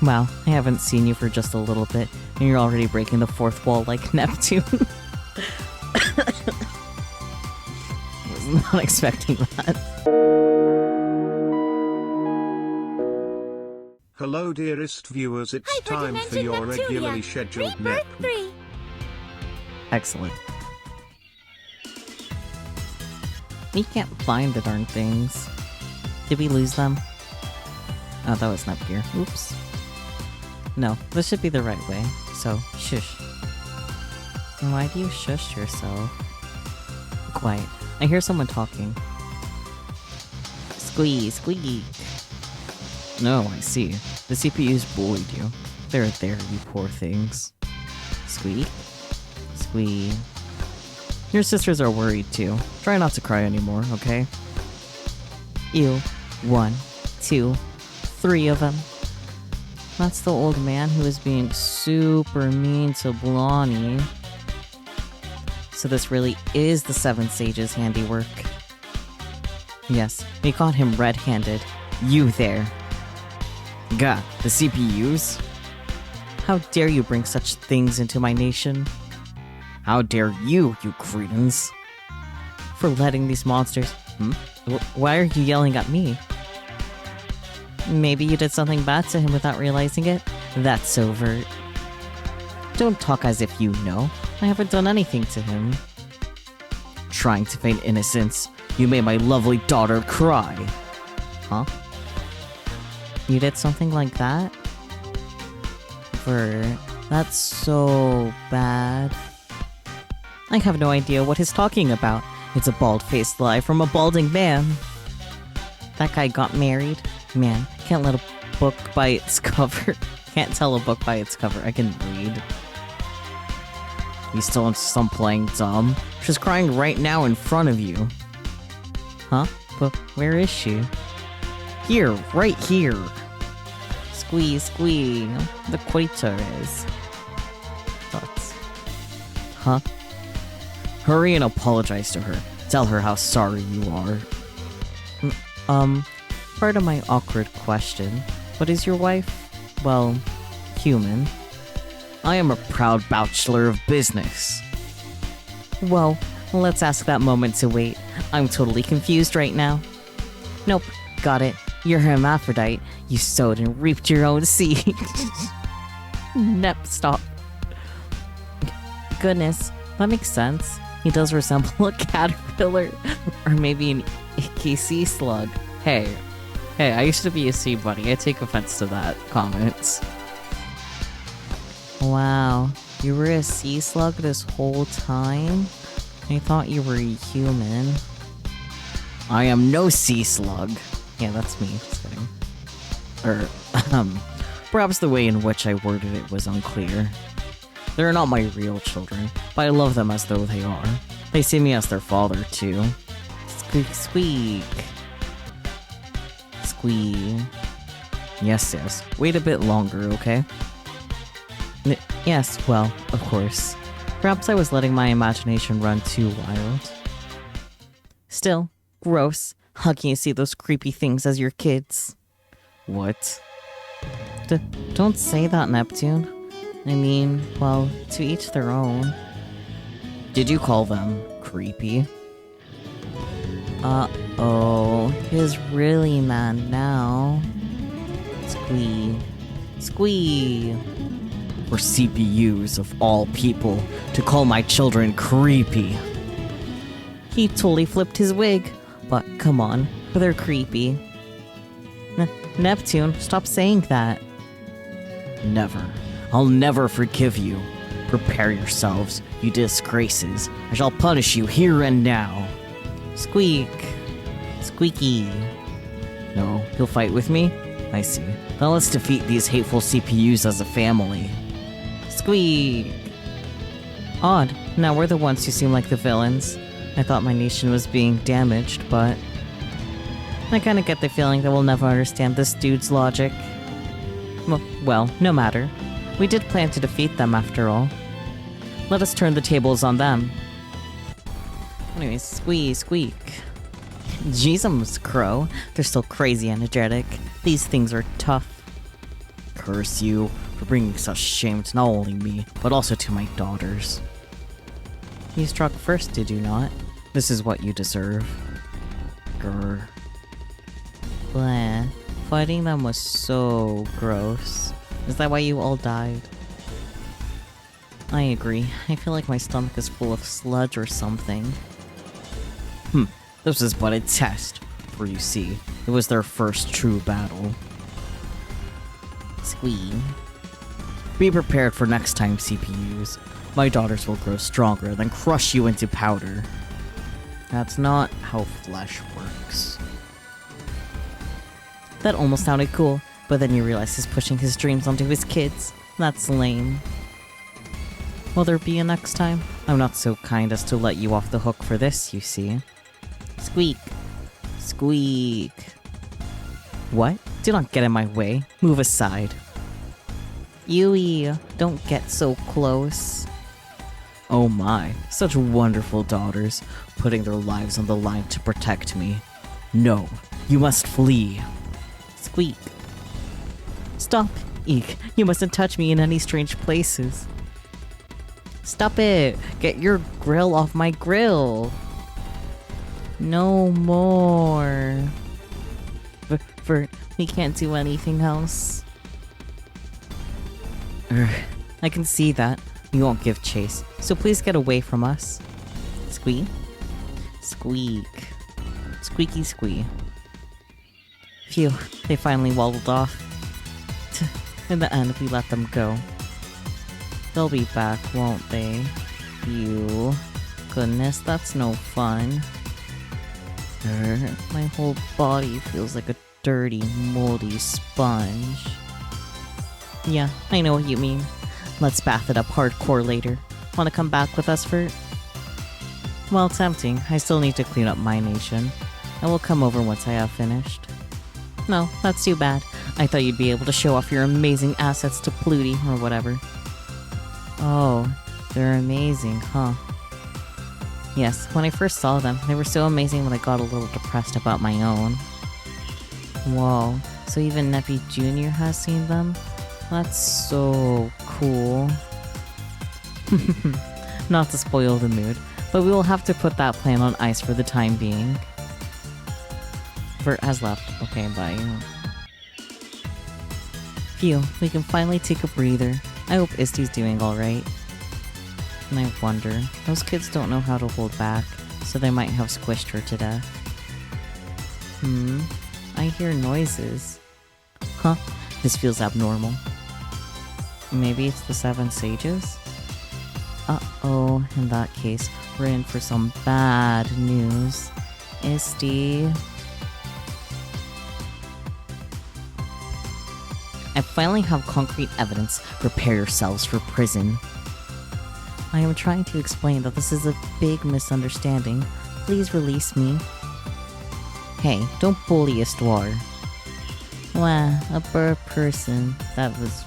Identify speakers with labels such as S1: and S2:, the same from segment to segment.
S1: Wow, I haven't seen you for just a little bit, and you're already breaking the fourth wall like Neptune. Was not expecting that.
S2: Hello dearest viewers, it's time for your
S3: Neptunia.
S2: regularly scheduled Nep.
S3: 3.
S1: Excellent. We can't find the darn things. Did we lose them? Oh, that was not here. Oops. No, this should be the right way. So, shush. Why do you shush yourself? Quiet. I hear someone talking. Squeeze, squeak. No, I see. The CPU's bullied you. There, you poor things. Squeak? Squeak. Your sisters are worried too. Try not to cry anymore, okay? Ew. 1, 2, 3 of them. That's the old man who was being super mean to Blondie. So this really is the Seven Sages' handiwork. Yes, we caught him red-handed. You there. Gah, the CPUs? How dare you bring such things into my nation? How dare you cretins? For letting these monsters... Why are you yelling at me? Maybe you did something bad to him without realizing it? That's overt. Don't talk as if you know. I haven't done anything to him. Trying to feign innocence, you made my lovely daughter cry. Huh? You did something like that? Vert, that's so bad. I have no idea what he's talking about. It's a bald-faced lie from a balding man. That guy got married. Man, can't let a book by its cover. Can't tell a book by its cover. I can read. You still insist on playing dumb? She's crying right now in front of you. Huh? But where is she? Here, right here. Squeeze, squeeze. The equator is. What? Huh? Hurry and apologize to her. Tell her how sorry you are. Part of my awkward question. What is your wife? Well, human. I am a proud bachelor of business. Well, let's ask that moment to wait. I'm totally confused right now. Nope, got it. You're hermaphrodite. You sowed and reaped your own seed. Nep, stop. Goodness, that makes sense. He does resemble a caterpillar. Or maybe an icky sea slug. Hey, I used to be a sea bunny. I take offense to that comment. Wow, you were a sea slug this whole time? I thought you were a human. I am no sea slug. Yeah, that's me. Just kidding. Perhaps the way in which I worded it was unclear. They're not my real children, but I love them as though they are. They see me as their father, too. Squeak, squeak. Squeak. Yes. Wait a bit longer, okay? Yes, well, of course. Perhaps I was letting my imagination run too wild. Still, gross. How can you see those creepy things as your kids? What? Don't say that, Neptune. I mean, well, to each their own. Did you call them creepy? Uh-oh. He's really mad now. Squee. Squee. For CPUs of all people to call my children creepy. He totally flipped his wig. But come on, they're creepy. Neptune, stop saying that. Never. I'll never forgive you. Prepare yourselves, you disgraces. I shall punish you here and now. Squeak. Squeaky. No, you'll fight with me? I see. Now let's defeat these hateful CPUs as a family. Squeak. Odd. Now we're the ones who seem like the villains. I thought my nation was being damaged, but... I kinda get the feeling that we'll never understand this dude's logic. Well, no matter. We did plan to defeat them after all. Let us turn the tables on them. Anyways, squeak. Jeezums, Crow. They're still crazy energetic. These things are tough. curse you for bringing such shame to not only me, but also to my daughters. You struck first, did you not? This is what you deserve. Grr. Blah. Fighting them was so gross. Is that why you all died? I agree. I feel like my stomach is full of sludge or something. This is but a test, for you see, it was their first true battle. Squee. Be prepared for next time, CPUs. My daughters will grow stronger, then crush you into powder. That's not how flesh works. That almost sounded cool, but then you realize he's pushing his dreams onto his kids. That's lame. Will there be a next time? I'm not so kind as to let you off the hook for this, you see. Squeak. Squeak. What? Do not get in my way. Move aside. Yui, don't get so close. Oh my, such wonderful daughters, putting their lives on the line to protect me. No, you must flee. Squeak. Stop, Eek. You mustn't touch me in any strange places. Stop it! Get your grill off my grill! No more. Vert, we can't do anything else. I can see that. You won't give chase, so please get away from us. Squeak. Squeak. Squeaky squee. Phew, they finally waddled off. In the end, we let them go. They'll be back, won't they? Phew. Goodness, that's no fun. My whole body feels like a dirty, moldy sponge. Yeah, I know what you mean. Let's bath it up hardcore later. Wanna come back with us, Vert? Well, tempting. I still need to clean up my nation. I will come over once I have finished. No, that's too bad. I thought you'd be able to show off your amazing assets to Pluty, or whatever. Oh, they're amazing, huh? Yes, when I first saw them, they were so amazing that I got a little depressed about my own. Whoa, so even Neppy Jr. has seen them? That's so cool. Not to spoil the mood, but we will have to put that plan on ice for the time being. Vert has left. Okay, bye. Phew, we can finally take a breather. I hope Isty's doing alright. And I wonder, those kids don't know how to hold back, so they might have squished her to death. I hear noises. Huh, this feels abnormal. Maybe it's the 7 sages? Uh-oh, in that case, we're in for some bad news. Isty. I finally have concrete evidence. Prepare yourselves for prison. I am trying to explain that this is a big misunderstanding. Please release me. Hey, don't bully Histoire. Wow, a bad person. That was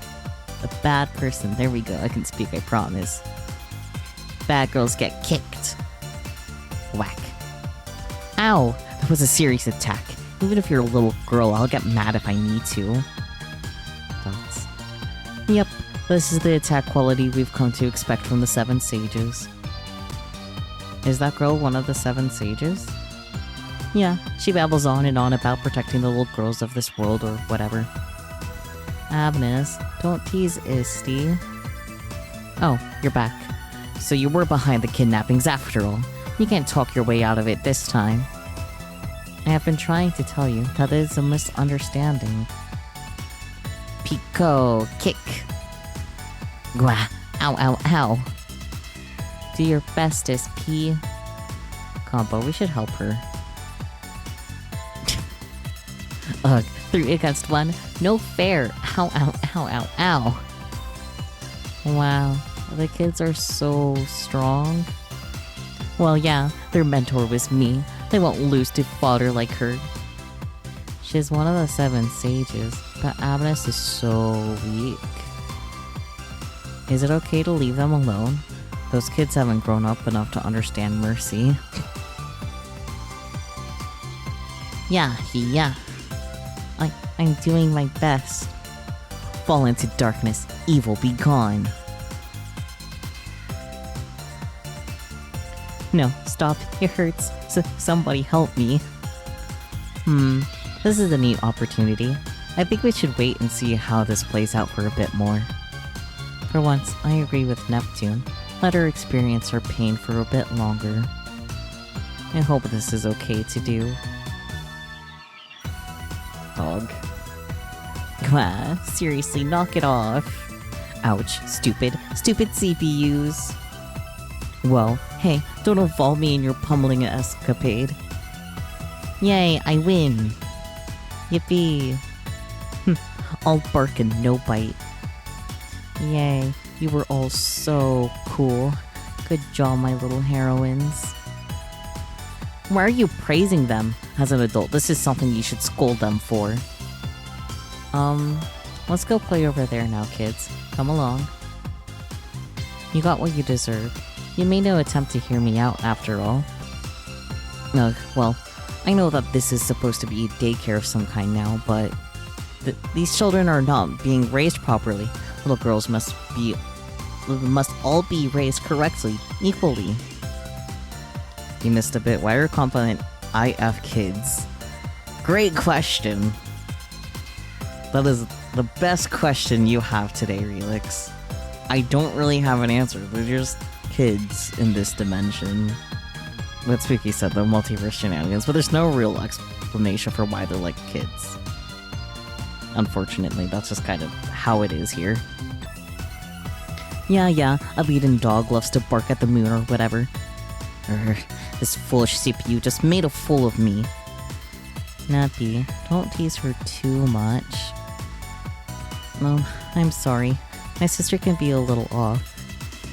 S1: a bad person. There we go. I can speak, I promise. Bad girls get kicked. Whack. Ow! That was a serious attack. Even if you're a little girl, I'll get mad if I need to. Dots. Yep, this is the attack quality we've come to expect from the 7 sages. Is that girl one of the 7 sages? Yeah, she babbles on and on about protecting the little girls of this world or whatever. Agnes, don't tease Isty. Oh, you're back. So you were behind the kidnappings after all. You can't talk your way out of it this time. I have been trying to tell you that it is a misunderstanding. Pico, kick. Gwah, ow, ow, ow. Do your bestest, P. Combo, we should help her. Ugh, 3 against 1. No fair. Ow, ow, ow, ow, ow. Wow, the kids are so strong. Well, yeah, their mentor was me. They won't lose to fodder like her. She's one of the 7 sages, but Agnes is so weak. Is it okay to leave them alone? Those kids haven't grown up enough to understand mercy. Yeah. I'm doing my best. Fall into darkness, evil be gone. No, stop, it hurts. Somebody help me. This is a neat opportunity. I think we should wait and see how this plays out for a bit more. For once, I agree with Neptune. Let her experience her pain for a bit longer. I hope this is okay to do. Dog. Seriously, knock it off. Ouch, stupid CPUs. Well, hey, don't involve me in your pummeling escapade. Yay, I win. Yippee. All bark and no bite. Yay, you were all so cool. Good job, my little heroines. Why are you praising them? As an adult, this is something you should scold them for. Let's go play over there now, kids. Come along. You got what you deserve. You made no attempt to hear me out, after all. Well, I know that this is supposed to be daycare of some kind now, but these children are not being raised properly. Little girls must all be raised correctly, equally. You missed a bit. Why are competent IF kids? Great question. That is the best question you have today, Relix. I don't really have an answer. They're just kids in this dimension. What Spooky said, the multiverse shenanigans, but there's no real explanation for why they're like kids. Unfortunately, that's just kind of how it is here. Yeah, a leading dog loves to bark at the moon or whatever. This foolish CPU just made a fool of me. Nappy, don't tease her too much. I'm sorry. My sister can be a little off.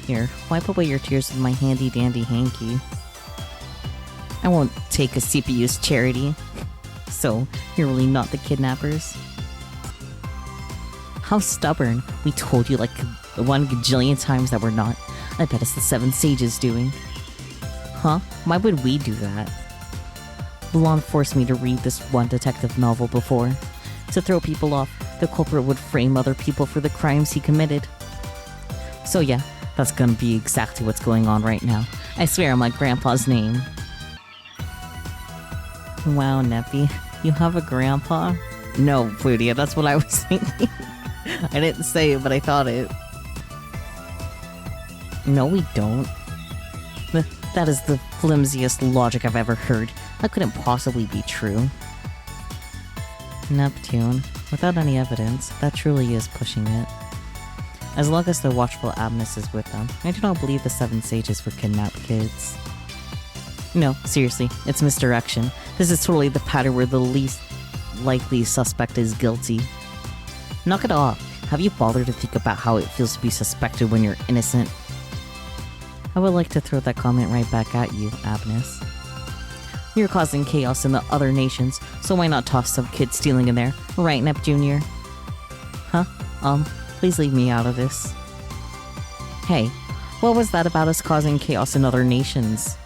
S1: Here, wipe away your tears with my handy-dandy hanky. I won't take a CPU's charity. So, you're really not the kidnappers? How stubborn. We told you like 1 gajillion times that we're not. I bet it's the 7 Sages doing. Huh? Why would we do that? Blonde forced me to read this one detective novel before. To throw people off, the culprit would frame other people for the crimes he committed. So yeah, that's gonna be exactly what's going on right now. I swear on my grandpa's name. Wow, Neppy, you have a grandpa? No, Plutia, that's what I was thinking. I didn't say it, but I thought it. No, we don't. That is the flimsiest logic I've ever heard. That couldn't possibly be true. Neptune, without any evidence, that truly is pushing it. As long as the watchful Abnus is with them, I do not believe the 7 Sages would kidnap kids. No, seriously, it's misdirection. This is totally the pattern where the least likely suspect is guilty. Knock it off. Have you bothered to think about how it feels to be suspected when you're innocent? I would like to throw that comment right back at you, Abnus. You're causing chaos in the other nations, so why not toss some kid stealing in there, right, Nep Jr.? Huh? Please leave me out of this. Hey, what was that about us causing chaos in other nations?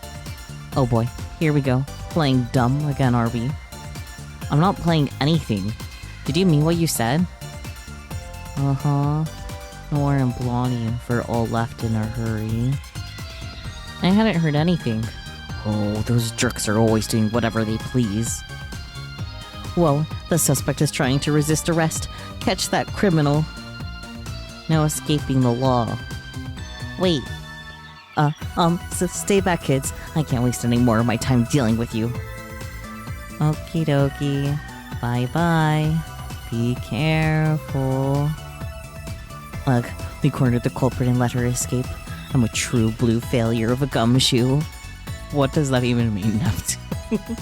S1: Oh boy, here we go. Playing dumb again, are we? I'm not playing anything. Did you mean what you said? Uh-huh. Nor and Blondie and for all left in a hurry. I hadn't heard anything. Oh, those jerks are always doing whatever they please. Well, the suspect is trying to resist arrest. Catch that criminal. Now escaping the law. Wait. So stay back, kids. I can't waste any more of my time dealing with you. Okie dokie. Bye-bye. Be careful. Ugh, we cornered the culprit and let her escape. I'm a true blue failure of a gumshoe. What does that even mean, Neptune?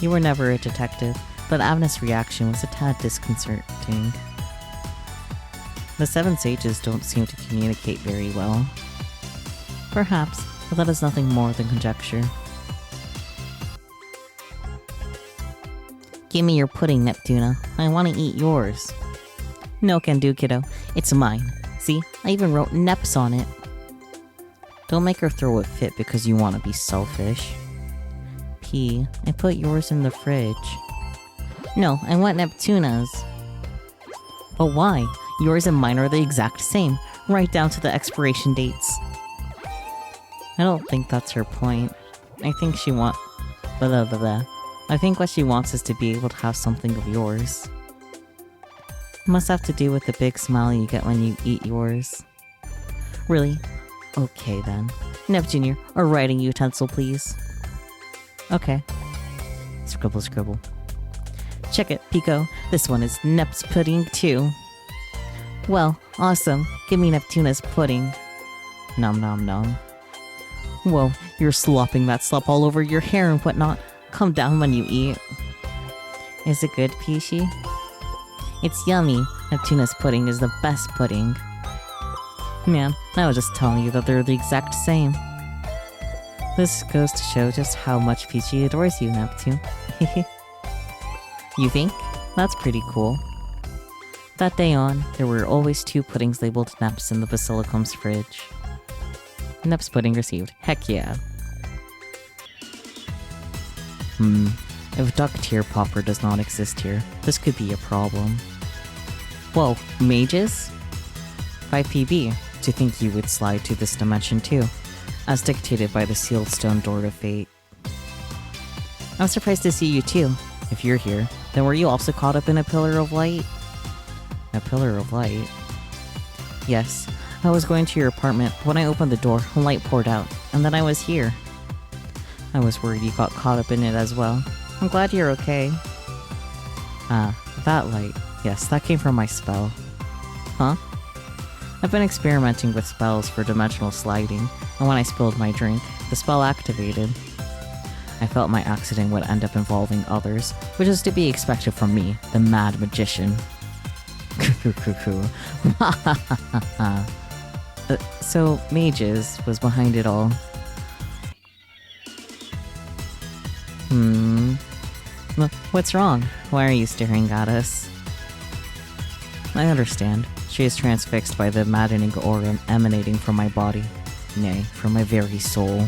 S1: You were never a detective, but Avnus' reaction was a tad disconcerting. The 7 Sages don't seem to communicate very well. Perhaps, but that is nothing more than conjecture. Give me your pudding, Neptuna. I want to eat yours. No can do, kiddo. It's mine. See, I even wrote Neps on it. Don't make her throw a fit because you want to be selfish. P, I put yours in the fridge. No, I want Neptuna's. But why? Yours and mine are the exact same, right down to the expiration dates. I don't think that's her point. I think she want... blah blah blah. I think what she wants is to be able to have something of yours. Must have to do with the big smile you get when you eat yours. Really? Okay then. Nep Jr., a writing utensil please. Okay. Scribble scribble. Check it, Pico. This one is Nep's pudding too. Well, awesome. Give me Neptuna's pudding. Nom nom nom. Whoa, you're slopping that slop all over your hair and whatnot. Calm down when you eat. Is it good, Peachy? It's yummy. Neptuna's pudding is the best pudding. Man, I was just telling you that they're the exact same. This goes to show just how much Peachy adores you, Neptune. You think? That's pretty cool. That day on, there were always 2 puddings labeled Neps in the Basilicum's fridge. Nep's pudding received. Heck yeah. If Duck Tier Popper does not exist here, this could be a problem. Whoa, mages? 5PB, to think you would slide to this dimension too, as dictated by the sealed stone door of fate. I'm surprised to see you too. If you're here, then were you also caught up in a pillar of light? A pillar of light? Yes, I was going to your apartment, but when I opened the door, a light poured out, and then I was here. I was worried you got caught up in it as well. I'm glad you're okay. Ah, that light. Yes, that came from my spell. Huh? I've been experimenting with spells for dimensional sliding, and when I spilled my drink, the spell activated. I felt my accident would end up involving others, which is to be expected from me, the mad magician. So, Mages was behind it all. What's wrong? Why are you staring at us? I understand. She is transfixed by the maddening aura emanating from my body. Nay, from my very soul.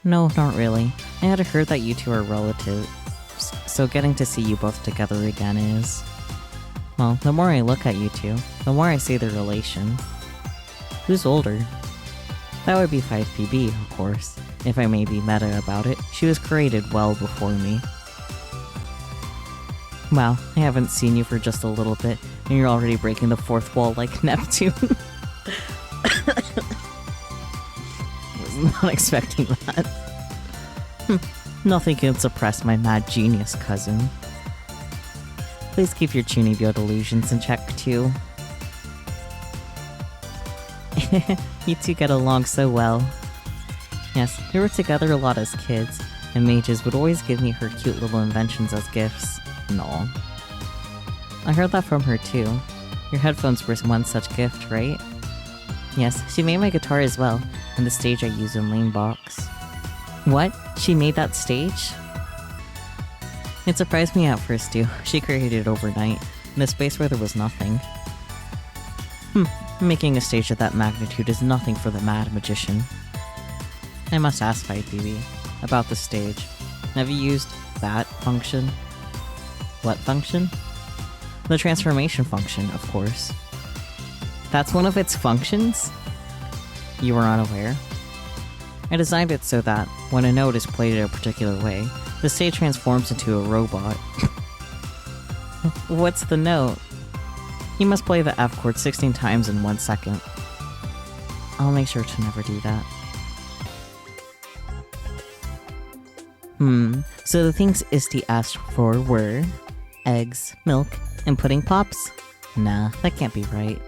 S1: No, not really. I had heard that you two are relatives, so getting to see you both together again is... Well, the more I look at you two, the more I see the relation. Who's older? That would be 5PB, of course. If I may be meta about it, she was created well before me. Wow, I haven't seen you for just a little bit, and you're already breaking the 4th wall like Neptune. Was not expecting that. Nothing can suppress my mad genius, cousin. Please keep your Chunibyo delusions in check, too. You two get along so well. Yes, we were together a lot as kids, and Mages would always give me her cute little inventions as gifts. No. I heard that from her too. Your headphones were one such gift, right? Yes, she made my guitar as well, and the stage I use in Lanebox. What? She made that stage? It surprised me at first too. She created it overnight, in a space where there was nothing. Making a stage of that magnitude is nothing for the mad magician. I must ask 5PB about the stage. Have you used that function? What function? The transformation function, of course. That's one of its functions? You were unaware? I designed it so that, when a note is played in a particular way, the stage transforms into a robot. What's the note? You must play the F chord 16 times in 1 second. I'll make sure to never do that. So the things Isti asked for were... eggs, milk, and pudding pops? Nah, that can't be right.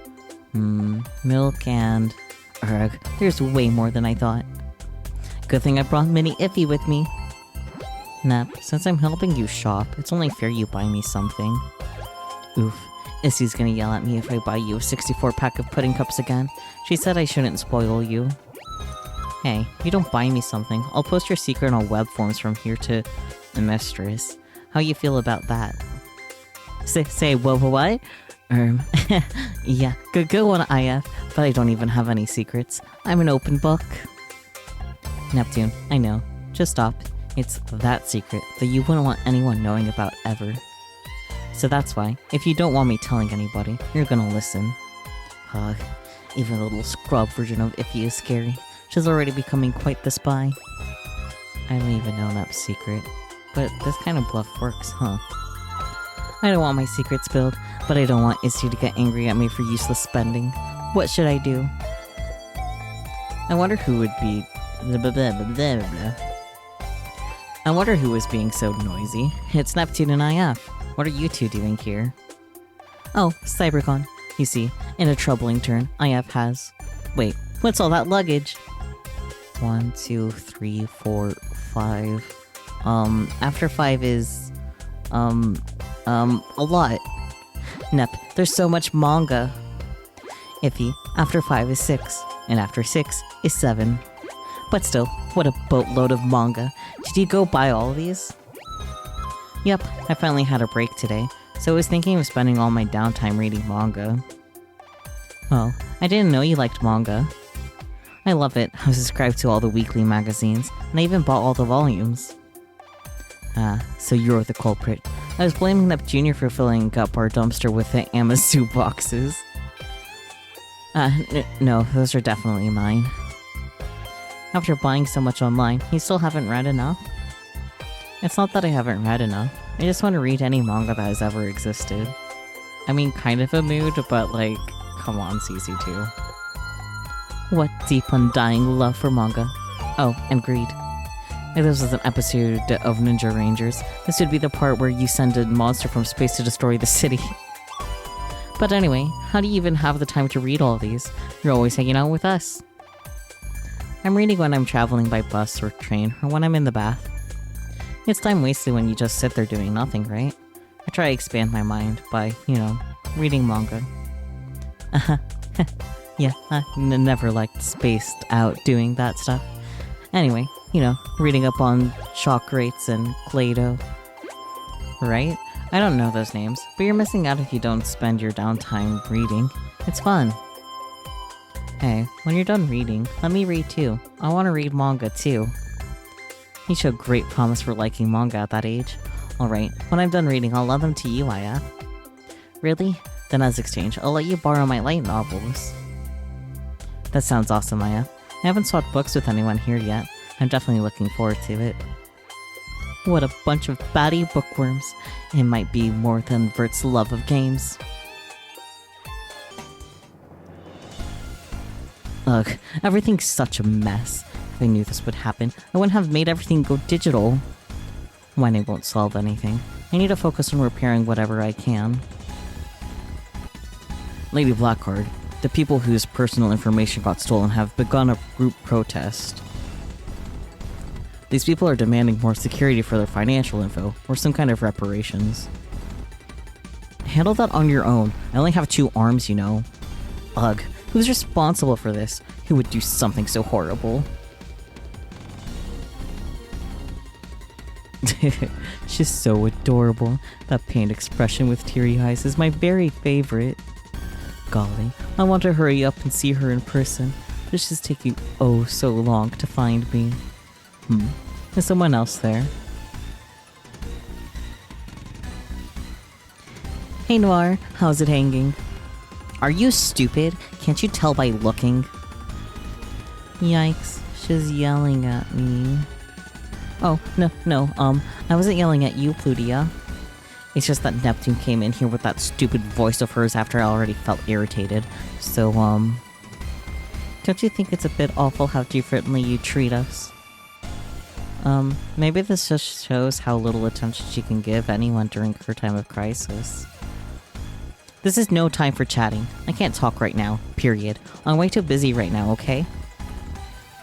S1: Milk and... Ugh, there's way more than I thought. Good thing I brought Mini Iffy with me. Nep, since I'm helping you shop, it's only fair you buy me something. Oof, Issi's gonna yell at me if I buy you a 64-pack of pudding cups again. She said I shouldn't spoil you. Hey, if you don't buy me something, I'll post your secret on web forms from here to the mistress. How you feel about that? Say what? Yeah, good one, IF, but I don't even have any secrets. I'm an open book. Neptune, I know. Just stop. It's that secret that you wouldn't want anyone knowing about ever. So that's why, if you don't want me telling anybody, you're gonna listen. Ugh, even the little scrub version of Iffy is scary. She's already becoming quite the spy. I don't even know that secret. But this kind of bluff works, huh? I don't want my secret spilled, but I don't want Issy to get angry at me for useless spending. What should I do? I wonder who would be... I wonder who was being so noisy. It's Neptune and IF. What are you two doing here? Oh, CyberCon. You see, in a troubling turn, IF has... Wait, what's all that luggage? 1, 2, 3, 4, 5... after 5 is... a lot. Nep, there's so much manga. Iffy, after 5 is 6, and after 6 is 7. But still, what a boatload of manga. Did you go buy all these? Yep, I finally had a break today, so I was thinking of spending all my downtime reading manga. Well, I didn't know you liked manga. I love it. I was subscribed to all the weekly magazines, and I even bought all the volumes. Ah, so you're the culprit. I was blaming Nep Jr. for filling up our dumpster with the Amasu boxes. No, those are definitely mine. After buying so much online, you still haven't read enough? It's not that I haven't read enough. I just want to read any manga that has ever existed. I mean, kind of a mood, but like, come on, CC2. What deep, undying love for manga. Oh, and greed. If this was an episode of Ninja Rangers, this would be the part where you send a monster from space to destroy the city. But anyway, how do you even have the time to read all these? You're always hanging out with us. I'm reading when I'm traveling by bus or train, or when I'm in the bath. It's time wasted when you just sit there doing nothing, right? I try to expand my mind by, reading manga. Yeah, I never liked spaced out doing that stuff. Anyway, reading up on shock rates and Clado. Right? I don't know those names, but you're missing out if you don't spend your downtime reading. It's fun. Hey, when you're done reading, let me read too. I want to read manga too. You showed great promise for liking manga at that age. Alright, when I'm done reading, I'll lend them to you, IF. Really? Then as exchange, I'll let you borrow my light novels. That sounds awesome, IF. I haven't swapped books with anyone here yet. I'm definitely looking forward to it. What a bunch of batty bookworms. It might be more than Vert's love of games. Ugh, everything's such a mess. If I knew this would happen, I wouldn't have made everything go digital. Whining won't solve anything. I need to focus on repairing whatever I can. Lady Blackguard, the people whose personal information got stolen have begun a group protest. These people are demanding more security for their financial info, or some kind of reparations. Handle that on your own. I only have 2 arms, Ugh, who's responsible for this? Who would do something so horrible? She's so adorable. That pained expression with teary eyes is my very favorite. Golly, I want to hurry up and see her in person, but it's just taking oh so long to find me. Is someone else there? Hey Noir, how's it hanging? Are you stupid? Can't you tell by looking? Yikes, she's yelling at me. Oh, no, I wasn't yelling at you, Plutia. It's just that Neptune came in here with that stupid voice of hers after I already felt irritated. So, don't you think it's a bit awful how differently you treat us? Maybe this just shows how little attention she can give anyone during her time of crisis. This is no time for chatting. I can't talk right now, period. I'm way too busy right now, okay?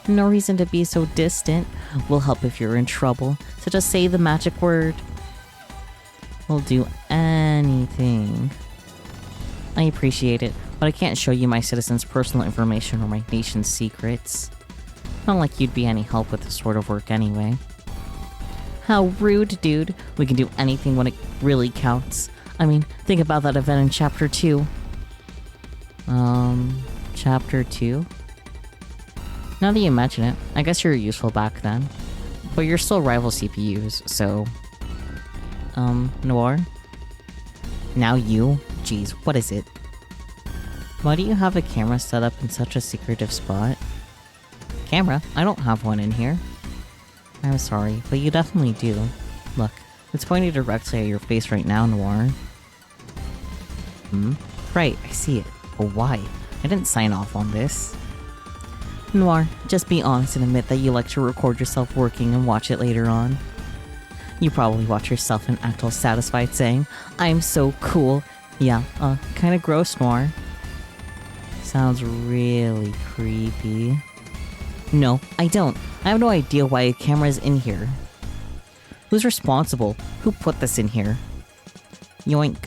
S1: No reason to be so distant. We'll help if you're in trouble, so just say the magic word. We'll do anything. I appreciate it, but I can't show you my citizens' personal information or my nation's secrets. Not like you'd be any help with this sort of work anyway. How rude, dude. We can do anything when it really counts. I mean, think about that event in Chapter 2. Chapter 2? Now that you mention it, I guess you were useful back then. But you're still rival CPUs, so... Noir? Now you? Jeez, what is it? Why do you have a camera set up in such a secretive spot? Camera? I don't have one in here. I'm sorry, but you definitely do. Look, it's pointing directly at your face right now, Noir. Right, I see it. But why? I didn't sign off on this. Noir, just be honest and admit that you like to record yourself working and watch it later on. You probably watch yourself and act all satisfied saying, I'm so cool. Yeah, kinda gross, Noir. Sounds really creepy. No, I don't. I have no idea why a camera is in here. Who's responsible? Who put this in here? Yoink.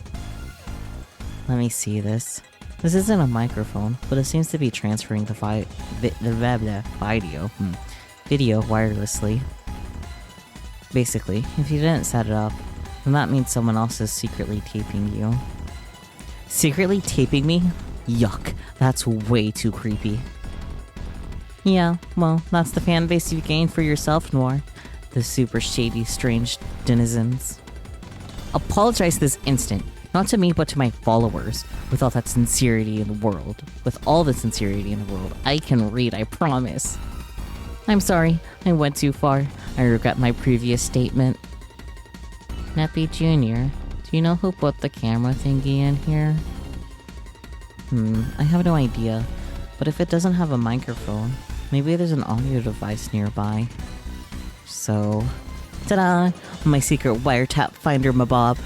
S1: Let me see this. This isn't a microphone, but it seems to be transferring the video wirelessly. Basically, if you didn't set it up, then that means someone else is secretly taping you. Secretly taping me? Yuck, that's way too creepy. Yeah, well, that's the fan base you've gained for yourself, Noir. The super shady, strange denizens. Apologize this instant. Not to me, but to my followers. With all that sincerity in the world. With all the sincerity in the world. I can read, I promise. I'm sorry, I went too far. I regret my previous statement. Neppy Jr., do you know who put the camera thingy in here? I have no idea. But if it doesn't have a microphone, maybe there's an audio device nearby. So... ta-da! My secret wiretap finder mabob.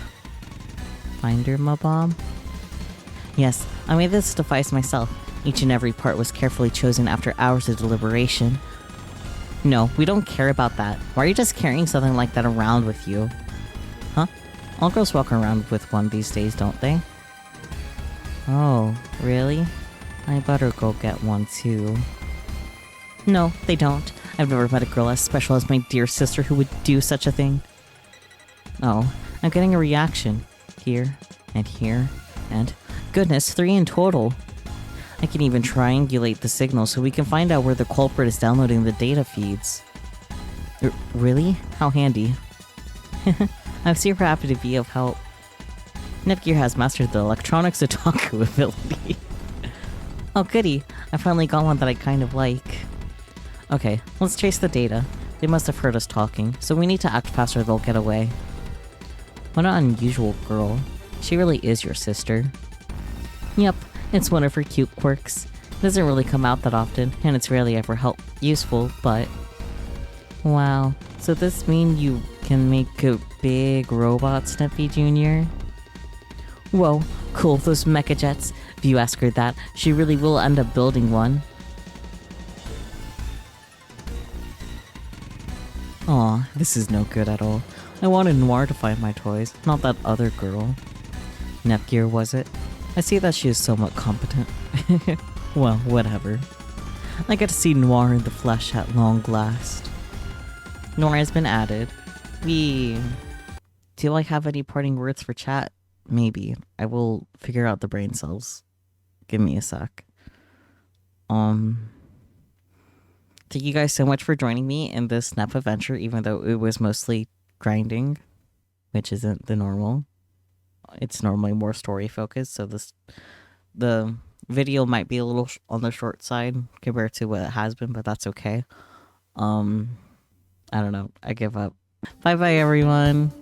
S1: Finder mabob? Yes, I made this device myself. Each and every part was carefully chosen after hours of deliberation. No, we don't care about that. Why are you just carrying something like that around with you? Huh? All girls walk around with one these days, don't they? Oh, really? I better go get one too. No, they don't. I've never met a girl as special as my dear sister who would do such a thing. Oh, I'm getting a reaction. Here, and here, and... goodness, 3 in total! I can even triangulate the signal so we can find out where the culprit is downloading the data feeds. Really? How handy. I'm super happy to be of help. Netgear has mastered the electronics otaku ability. Oh goody, I finally got one that I kind of like. Okay, let's trace the data. They must have heard us talking, so we need to act fast or they'll get away. What an unusual girl. She really is your sister. Yep, it's one of her cute quirks. It doesn't really come out that often, and it's rarely ever useful, but... Wow, so this mean you can make a big robot, Snippy Jr.? Whoa, cool, those mecha jets. If you ask her that, she really will end up building one. Aw, this is no good at all. I wanted Noir to find my toys, not that other girl. Nepgear, was it? I see that she is somewhat competent. Well, whatever. I get to see Noir in the flesh at long last. Noir has been added. Do you have any parting words for chat? Maybe. I will figure out the brain cells. Give me a sec. Thank you guys so much for joining me in this Snap adventure, even though it was mostly grinding, which isn't the normal. It's normally more story focused, so the video might be a little on the short side compared to what it has been, but that's okay. I don't know. I give up. Bye bye, everyone.